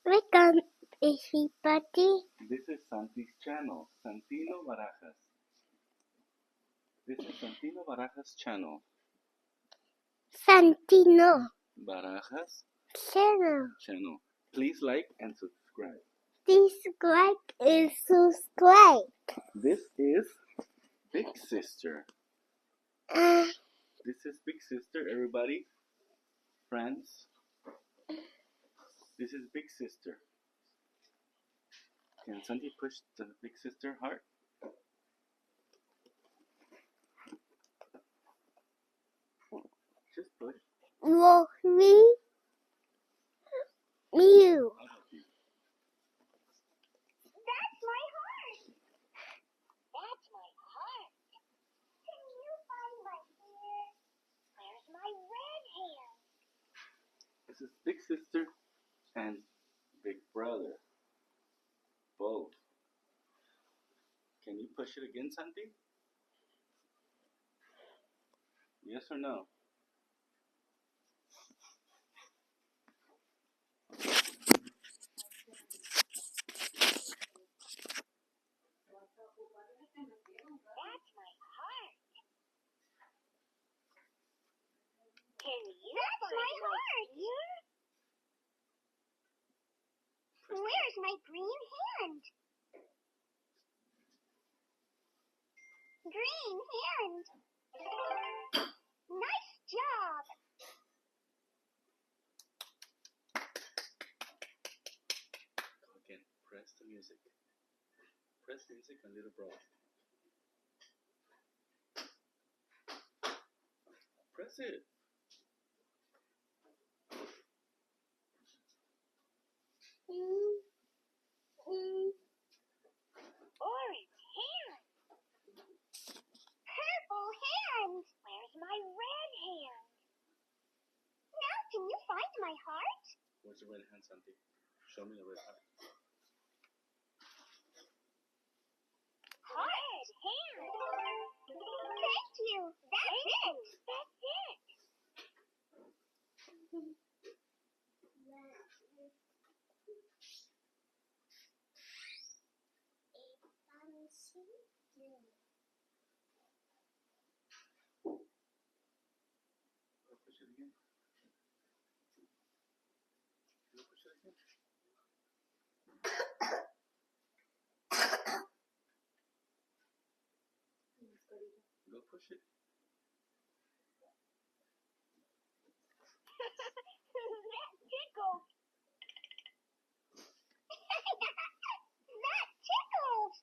Welcome, everybody. This is Santi's channel, Santino Barajas. This is Santino Barajas channel. Santino Barajas channel. Please like and subscribe. Please like and subscribe. This is Big Sister. Uh, This is Big Sister, everybody. Friends. This is Big Sister. Can Santi push the Big Sister heart? Just push. well, me, you. That's my heart. That's my heart. Can you find my ear? Where's my red hand? This is Big Sister and Big Brother. Both. Can you push it again, Santi? Yes or no? That's my heart. Can you That's find my heart. Ear? Where's my green hand? Green hand. Nice job. Again, press the music. Press the music and little bro. Press it. Orange hand. Purple hand. Where's my red hand? Now can you find my heart? Where's the red hand, Santi? Show me the red hand. Heart hand. Thank you. That's it. That's it. Push it again. Push it again. Go push it. That tickled. That tickled.